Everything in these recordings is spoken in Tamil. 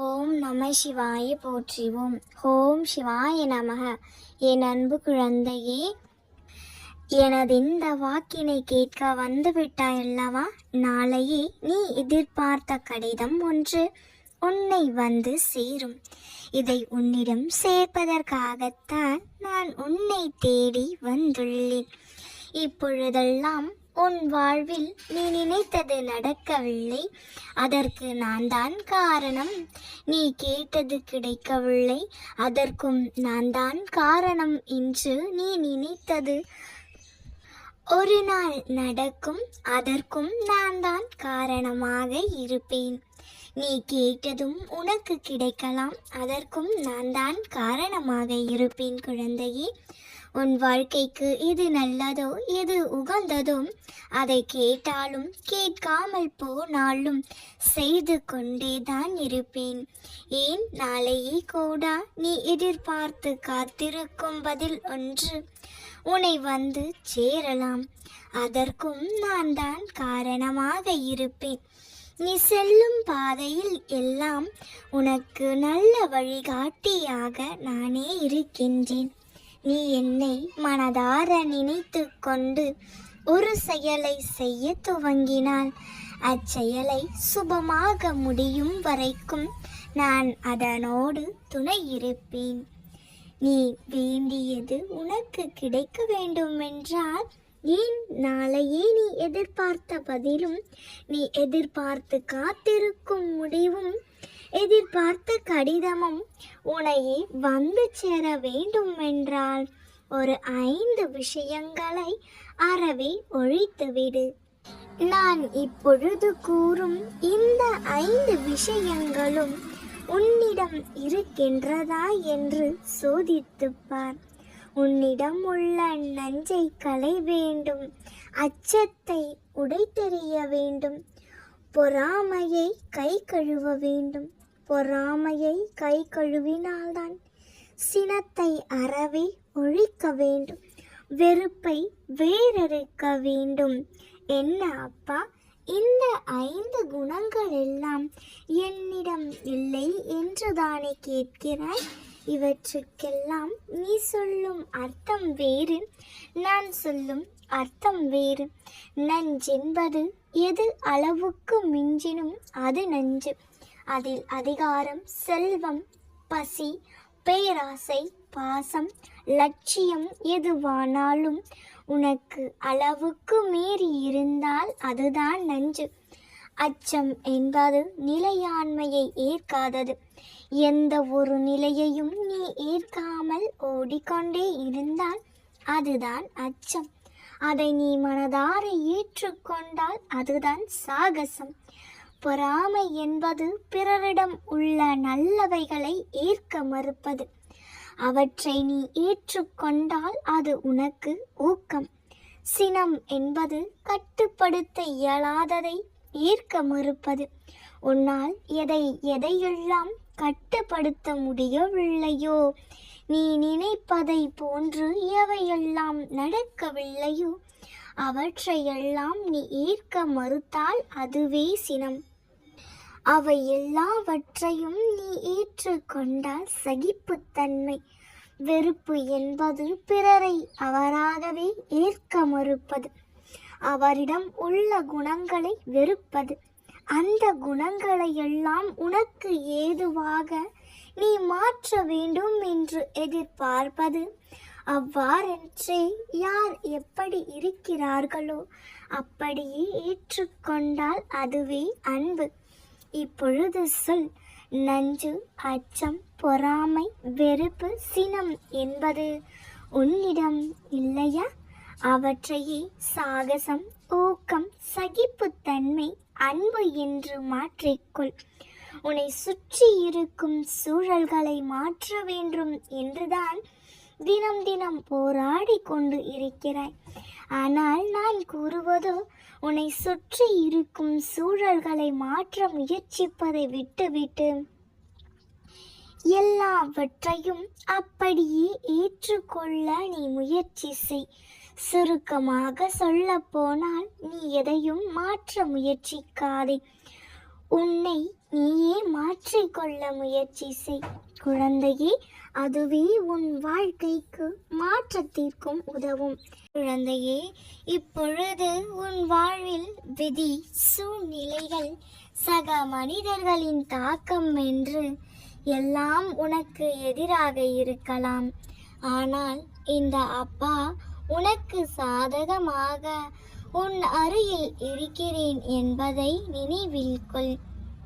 ஓம் நம சிவாய போற்றிவோம். ஓம் சிவாய நமக. என் அன்பு குழந்தையே, எனதிந்த வாக்கினை கேட்க வந்துவிட்டாயல்லவா? நாளையே நீ எதிர்பார்த்த கடிதம் ஒன்று உன்னை வந்து சேரும். இதை உன்னிடம் சேர்ப்பதற்காகத்தான் நான் உன்னை தேடி வந்துள்ளேன். இப்பொழுதெல்லாம் உன் வாழ்வில் நீ நினைத்தது நடக்கவில்லை. அதற்கு நான் தான் காரணம். நீ கேட்டது கிடைக்கவில்லை. அதற்கும் நான் தான் காரணம். இன்று நீ நினைத்தது ஒரு நாள் நடக்கும். அதற்கும் நான் தான் காரணமாக இருப்பேன். நீ கேட்டதும் உனக்கு கிடைக்கலாம். அதற்கும் நான் தான் காரணமாக இருப்பேன். குழந்தையே, உன் வாழ்க்கைக்கு எது நல்லதோ எது உகந்ததோ அதை கேட்டாலும் கேட்காமல் போனாலும் செய்து கொண்டேதான் இருப்பேன். ஏன், நாளையே கூட நீ எதிர்பார்த்து காத்திருக்கும் பதில் ஒன்று உன்னை வந்து சேரலாம். அதற்கும் நான் தான் காரணமாக இருப்பேன். நீ செல்லும் பாதையில் எல்லாம் உனக்கு நல்ல வழிகாட்டியாக நானே இருக்கின்றேன். நீ என்னை மனதார நினைத்து கொண்டு ஒரு செயலை செய்ய துவங்கினால் அச்செயலை சுபமாக முடியும் வரைக்கும் நான் அதனோடு துணை இருப்பேன். நீ வேண்டியது உனக்கு கிடைக்க வேண்டுமென்றால் ஏன், நாளையே நீ எதிர்பார்த்த பதிலும் நீ எதிர்பார்த்து காத்திருக்கும் முடிவும் எதிர்பார்த்த கடிதமும் உன்னையே வந்து சேர வேண்டும் என்றால் ஒரு 5 விஷயங்களை அறவே ஒழித்துவிடு. நான் இப்பொழுது கூறும் இந்த 5 விஷயங்களும் உன்னிடம் இருக்கின்றதா என்று சோதித்துப்பார். உன்னிடம் உள்ள நஞ்சை களைய வேண்டும். அச்சத்தை உடைத்தெறிய வேண்டும். பொறாமையை கை கழுவ வேண்டும். பொறாமையை கை கழுவினால்தான் சினத்தை அறவே ஒழிக்க வேண்டும். வெறுப்பை வேறறுக்க வேண்டும். என்ன அப்பா, இந்த 5 குணங்கள் எல்லாம் என்னிடம் இல்லை என்றுதானே கேட்கிறாய்? இவற்றுக்கெல்லாம் நீ சொல்லும் அர்த்தம் வேறு, நான் சொல்லும் அர்த்தம் வேறு. நஞ்சென்பது எது அளவுக்கு மிஞ்சினும் அது நஞ்சு. அதில் அதிகாரம், செல்வம், பசி, பேராசை, பாசம், லட்சியம் எதுவானாலும் உனக்கு அளவுக்கு மீறி இருந்தால் அதுதான் நஞ்சு. அச்சம் என்பது நிலையாண்மையை ஏற்காதது. எந்த ஒரு நிலையையும் நீ ஏற்காமல் ஓடிக்கொண்டே இருந்தால் அதுதான் அச்சம். அதை நீ மனதார ஏற்றுக்கொண்டால் அதுதான் சாகசம். பொறாமை என்பது பிறரிடம் உள்ள நல்லவைகளை ஏற்க மறுப்பது. அவற்றை நீ ஏற்றுக்கொண்டால் அது உனக்கு ஊக்கம். சினம் என்பது கட்டுப்படுத்த இயலாததை ஏற்க மறுப்பது. உன்னால் எதையெல்லாம் கட்டுப்படுத்த முடியவில்லையோ, நீ நினைப்பதை போன்று எவையெல்லாம் நடக்கவில்லையோ அவற்றையெல்லாம் நீ ஏற்க மறுத்தால் அதுவே சினம். அவை எல்லாவற்றையும் நீ ஏற்றுக்கொண்டால் சகிப்புத்தன்மை. வெறுப்பு என்பது பிறரை அவராகவே ஏற்க மறுப்பது. அவரிடம் உள்ள குணங்களை வெறுப்பது. அந்த குணங்களை எல்லாம் உனக்கு ஏதுவாக நீ மாற்ற வேண்டும் என்று எதிர்பார்ப்பது. அவ்வாறென்றே யார் எப்படி இருக்கிறார்களோ அப்படியே ஏற்றுக்கொண்டால் அதுவே அன்பு. இப்பொழுது சொல், நஞ்சு, அச்சம், பொறாமை, வெறுப்பு, சினம் என்பது உன்னிடம் இல்லையா? அவற்றையே சாகசம், ஊக்கம், சகிப்புத்தன்மை, அன்பு என்று மாற்றிக்கொள். உன்னை சுற்றி இருக்கும் சூழல்களை மாற்ற வேண்டும் என்றுதான் தினம் தினம் போராடி கொண்டு இருக்கிறாய். ஆனால் நான் கூறுவதோ, உன்னை சுற்றி இருக்கும் சூழல்களை மாற்ற முயற்சிப்பதை விட்டுவிட்டு எல்லாவற்றையும் அப்படியே ஏற்றுக்கொள்ள நீ முயற்சி செய். சுருக்கமாக சொல்ல போனால், நீ எதையும் மாற்ற முயற்சிக்காதே. உன்னை நீயே மாற்றிக்கொள்ள முயற்சி செய். குழந்தையே, அதுவே உன் வாழ்க்கைக்கு மாற்றத்திற்கும் உதவும். குழந்தையே, இப்பொழுது உன் வாழ்வில் விதி, சூழ்நிலைகள், சக மனிதர்களின் தாக்கம் என்று எல்லாம் உனக்கு எதிராக இருக்கலாம். ஆனால் இந்த அப்பா உனக்கு சாதகமாக உன் அருகில் இருக்கிறேன் என்பதை நினைவில் கொள்.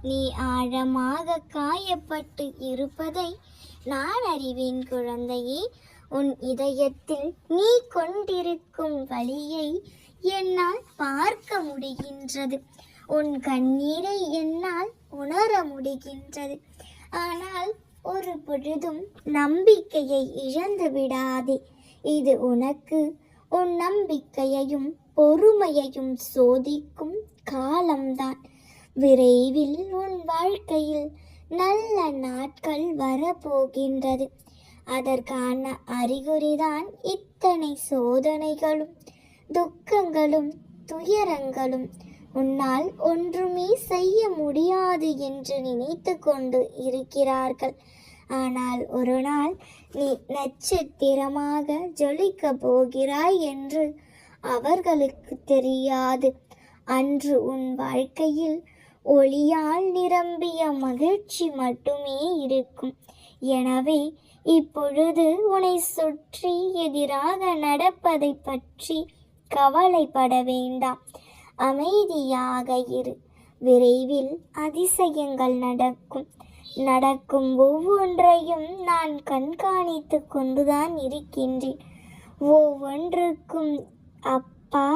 நீ ஆழமாக காயப்பட்டு இருப்பதை நான் அறிவேன் குழந்தையே. உன் இதயத்தில் நீ கொண்டிருக்கும் வலியை என்னால் பார்க்க முடிகின்றது. உன் கண்ணீரை என்னால் உணர முடிகின்றது. ஆனால் ஒரு பொழுதும் நம்பிக்கையை இழந்து விடாதே. இது உனக்கு உன் நம்பிக்கையையும் பொறுமையையும் சோதிக்கும் காலம்தான். விரைவில் உன் வாழ்க்கையில் நல்ல நாட்கள் வரப்போகின்றது. அதற்கான அறிகுறிதான் இத்தனை சோதனைகளும் துக்கங்களும் துயரங்களும். உன்னால் ஒன்றுமே செய்ய முடியாது என்று நினைத்து கொண்டு இருக்கிறார்கள். ஆனால் ஒரு நாள் நீ நட்சத்திரமாக ஜொலிக்க போகிறாய் என்று அவர்களுக்கு தெரியாது. அன்று உன் வாழ்க்கையில் ஒளியால் நிரம்பிய மகிழ்ச்சி மட்டுமே இருக்கும். எனவே இப்பொழுது உன்னை சுற்றி எதிராக நடப்பதை பற்றி கவலைப்பட வேண்டாம். அமைதியாக இரு. விரைவில் அதிசயங்கள் நடக்கும் ஒவ்வொன்றையும் நான் கண்காணித்து கொண்டுதான் இருக்கின்றேன். ஒவ்வொன்றுக்கும் அப்பா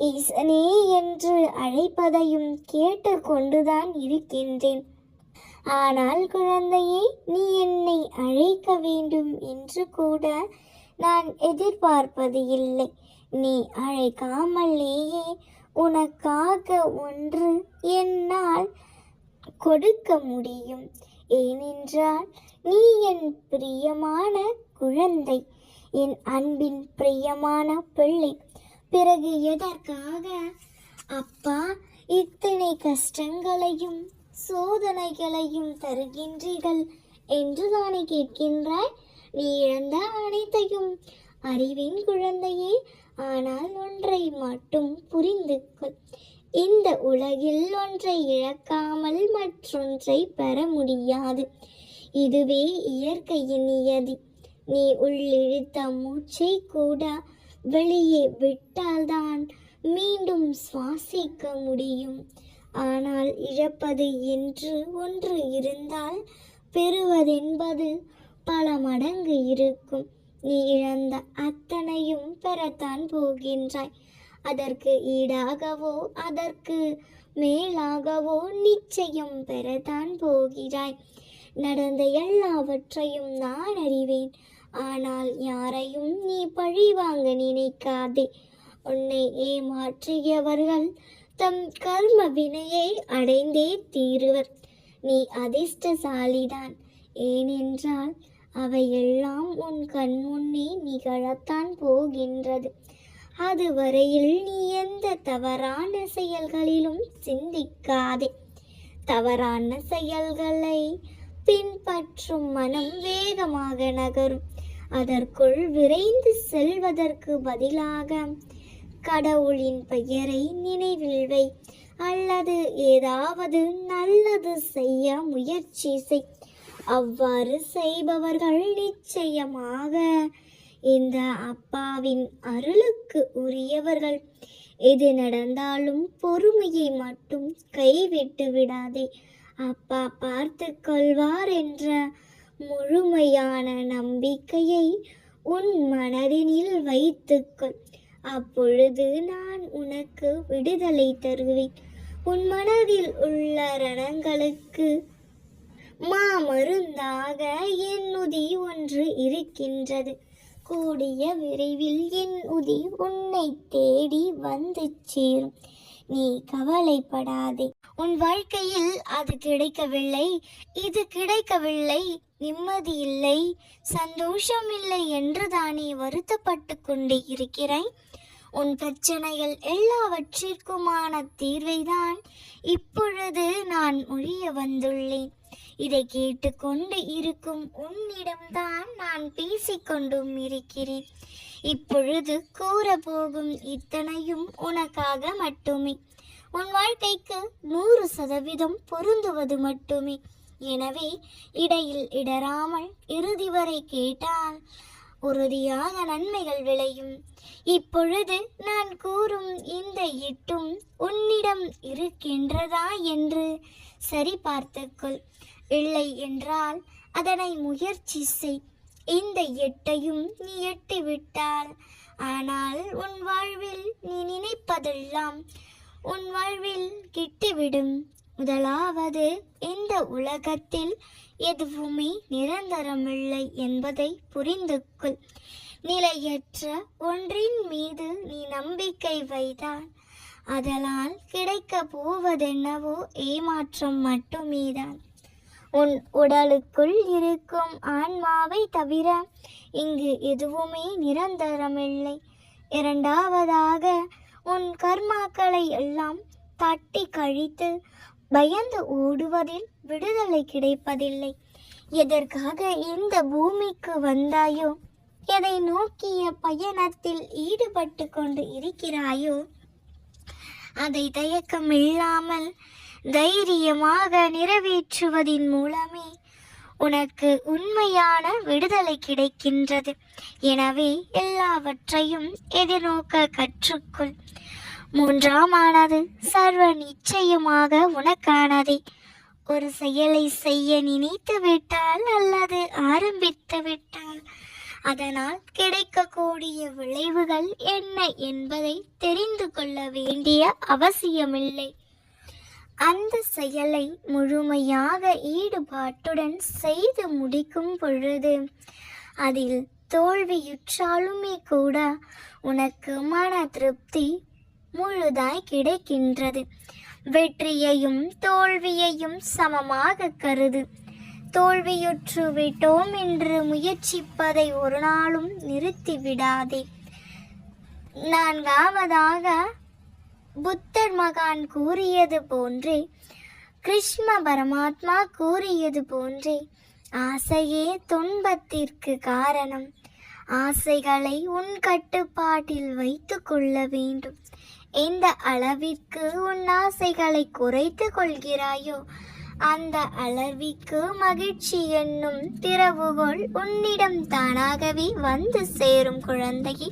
ஈசனே என்று அழைப்பதையும் கேட்டு கொண்டுதான் இருக்கின்றேன். ஆனால் குழந்தையே, நீ என்னை அழைக்க வேண்டும் என்று கூட நான் எதிர்பார்ப்பது இல்லை. நீ அழைக்காமலேயே உனக்காக ஒன்று என்னால் கொடுக்க முடியும். ஏனென்றால் நீ என் பிரியமான குழந்தை, என் அன்பின் பிரியமான பிள்ளை. பிறகு எதற்காக அப்பா இத்தனை கஷ்டங்களையும் சோதனைகளையும் தருகின்றீர்கள் என்று தானே கேட்கின்றாய்? நீ இழந்த அனைத்தையும் அறிவேன் குழந்தையே. ஆனால் ஒன்றை மட்டும் புரிந்து கொள். இந்த உலகில் ஒன்றை இழக்காமல் மற்றொன்றை பெற முடியாது. இதுவே இயற்கையின் நியதி. நீ உள்ளிழுத்த மூச்சை கூட வெளியே விட்டால்தான் மீண்டும் சுவாசிக்க முடியும். ஆனால் இழப்பது என்று ஒன்று இருந்தால் பெறுவதென்பது பல மடங்கு இருக்கும். நீ இழந்த அத்தனையும் பெறத்தான் போகின்றாய். அதற்கு ஈடாகவோ அதற்கு மேலாகவோ நிச்சயம் பெறத்தான் போகிறாய். நடந்த எல்லாவற்றையும் நான் அறிவேன். ஆனால் யாரையும் நீ பழிவாங்க நினைக்காதே. உன்னை ஏமாற்றியவர்கள் தம் கர்ம வினையை அடைந்தே தீருவர். நீ அதிர்ஷ்டசாலிதான். ஏனென்றால் அவையெல்லாம் உன் கண் முன்னே நிகழத்தான் போகின்றது. அதுவரையில் நீ எந்த தவறான செயல்களிலும் சிந்திக்காதே. தவறான செயல்களை பின்பற்றும் மனம் வேகமாக நகரும். அதற்குள் விரைந்து செல்வதற்கு பதிலாக கடவுளின் பெயரை நினைவில் வை, அல்லது ஏதாவது நல்லது செய்ய முயற்சி செய். அவ்வாறு செய்பவர்கள் நிச்சயமாக இந்த அப்பாவின் அருளுக்கு உரியவர்கள். எது நடந்தாலும் பொறுமையை மட்டும் கைவிட்டு விடாதே. அப்பா பார்த்து கொள்வார் என்ற முழுமையான நம்பிக்கையை உன் மனதினில் வைத்துக்கொள். அப்பொழுது நான் உனக்கு விடுதலை தருவேன். உன் மனதில் உள்ள ரணங்களுக்கு மாமருந்தாக என் உதி ஒன்று இருக்கின்றது. கூடிய விரைவில் என் உதி உன்னை தேடி வந்து சேரும். நீ கவலைப்படாதே. உன் வாழ்க்கையில் அது கிடைக்கவில்லை, இது கிடைக்கவில்லை, நிம்மதி இல்லை, சந்தோஷம் இல்லை என்று தானே வருத்தப்பட்டு கொண்டே இருக்கிறாய். உன் பிரச்சனைகள் எல்லாவற்றிற்குமான தீர்வைதான் இப்பொழுது நான் மொழிய வந்துள்ளேன். இதை கேட்டுக்கொண்டு இருக்கும் உன்னிடம்தான் நான் பேசிக்கொண்டும் இருக்கிறேன். இப்பொழுது கூறப்போகும் இத்தனையும் உனக்காக மட்டுமே. உன் வாழ்க்கைக்கு 100% பொருந்துவது மட்டுமே. எனவே இடையில் இடராமல் இறுதி வரை கேட்டால் உறுதியாக நன்மைகள் விளையும். இப்பொழுது நான் கூறும் இந்த 8ம் உன்னிடம் இருக்கின்றதா என்று சரி பார்த்துக்கொள். இல்லை என்றால் அதனை முயற்சி செய். இந்த 8ஐயும் நீ எட்டிவிட்டால் ஆனால் உன் வாழ்வில் நீ நினைப்பதெல்லாம் உன் வாழ்வில் கிட்டிவிடும். முதலாவது, இந்த உலகத்தில் எதுவுமே நிரந்தரமில்லை என்பதை புரிந்து கொள். நிலையற்ற ஒன்றின் மீது நீ நம்பிக்கை வைத்தால் அதனால் கிடைக்க போவதென்னவோ ஏமாற்றம் மட்டுமேதான். உன் உடலுக்குள் இருக்கும் ஆன்மாவை தவிர இங்கு எதுவுமே நிரந்தரமில்லை. இரண்டாவதாக, உன் கர்மாக்களை எல்லாம் தட்டி கழித்து பயந்து ஓடுவதில் விடுதலை கிடைப்பதில்லை. எதற்காக இந்த பூமிக்கு வந்தாயோ, எதை நோக்கிய பயணத்தில் ஈடுபட்டு கொண்டு இருக்கிறாயோ, அதை தயக்கமில்லாமல் தைரியமாக நிறைவேற்றுவதின் மூலமே உனக்கு உண்மையான விடுதலை கிடைக்கின்றது. எனவே எல்லாவற்றையும் எதிர்நோக்க கற்றுக்கொள். மூன்றாமானது சர்வ நிச்சயமாக உனக்கானதே. ஒரு செயலை செய்ய நினைத்து விட்டால் அல்லது ஆரம்பித்து விட்டால் அதனால் கிடைக்கக்கூடிய விளைவுகள் என்ன என்பதை தெரிந்து கொள்ள வேண்டிய அவசியமில்லை. அந்த செயலை முழுமையாக ஈடுபாட்டுடன் செய்து முடிக்கும் பொழுது அதில் தோல்வியுற்றாலுமே கூட உனக்கு மன திருப்தி முழுதாய் கிடைக்கின்றது. வெற்றியையும் தோல்வியையும் சமமாக கருது. தோல்வியுற்று விட்டோம் என்று முயற்சிப்பதை ஒரு நாளும் நிறுத்திவிடாதே. நான்காவதாக, புத்தர் மகான் கூறியது போன்றே, கிருஷ்ண பரமாத்மா கூறியது போன்றே, ஆசையே துன்பத்திற்கு காரணம். ஆசைகளை உன் கட்டுப்பாட்டில் வைத்து கொள்ள வேண்டும். எந்த அளவிற்கு உன் ஆசைகளை குறைத்து கொள்கிறாயோ அந்த அளவிற்கு மகிழ்ச்சி என்னும் திறவுகோல் உன்னிடம் தானாகவே வந்து சேரும் குழந்தையே.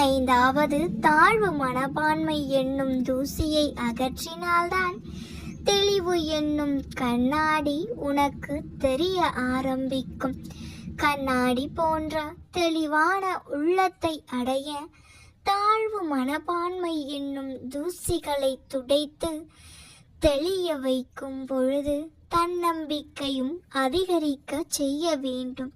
ஐந்தாவது, தாழ்வு மனப்பான்மை என்னும் தூசியை அகற்றினால்தான் தெளிவு என்னும் கண்ணாடி உனக்கு தெரிய ஆரம்பிக்கும். கண்ணாடி போன்ற தெளிவான உள்ளத்தை அடைய தாழ்வு மனப்பான்மை என்னும் தூசிகளை துடைத்து தெளிய வைக்கும் பொழுது தன்னம்பிக்கையும் அதிகரிக்க செய்ய வேண்டும்.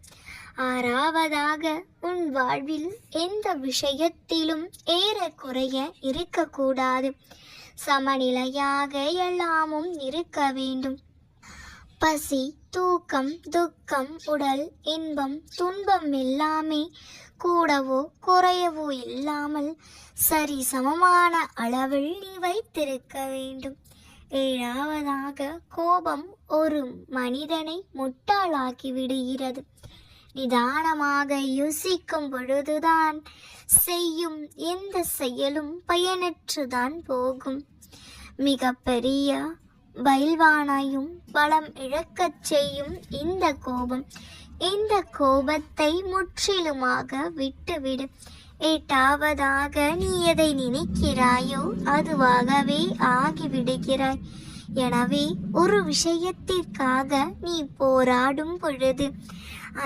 ஆறாவதாக, உன் வாழ்வில் எந்த விஷயத்திலும் ஏறக்குறைய இருக்கக்கூடாது. சமநிலையாக எல்லாமும் இருக்க வேண்டும். பசி, தூக்கம், துக்கம், உடல் இன்பம், துன்பம் எல்லாமே கூடவோ குறையவோ இல்லாமல் சரி சமமான அளவில் நீ வைத்திருக்க வேண்டும். ஏழாவதாக, கோபம் ஒரு மனிதனை முட்டாளாக்கி விடுகிறது. நிதானமாக யோசிக்கும் பொழுதுதான் செய்யும் எந்த செயலும் பயனற்றுதான் போகும். மிக பெரிய பயில்வானையும் பலம் இழக்கச் செய்யும் இந்த கோபம். இந்த கோபத்தை முற்றிலுமாக விட்டுவிடு. எட்டாவதாக, நீ எதை நினைக்கிறாயோ அதுவாகவே ஆகிவிடுகிறாய். எனவே ஒரு விஷயத்திற்காக நீ போராடும் பொழுது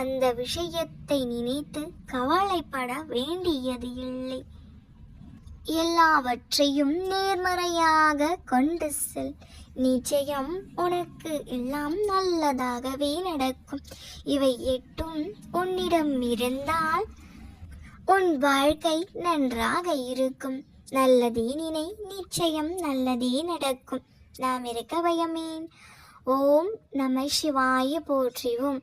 அந்த விஷயத்தை நினைத்து கவலைப்பட வேண்டியது இல்லை. எல்லாவற்றையும் நேர்மறையாக கொண்டு செல். நிச்சயம் உனக்கு எல்லாம் நல்லதாகவே நடக்கும். இவை 8ம் உன்னிடம் இருந்தால் உன் வாழ்க்கை நன்றாக இருக்கும். நல்லதே நினை, நிச்சயம் நல்லதே நடக்கும். நாம் இருக்க பயமேன். ஓம் நம சிவாய போற்றிவோம்.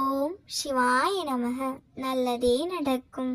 ஓம் சிவாய நமக. நல்லதே நடக்கும்.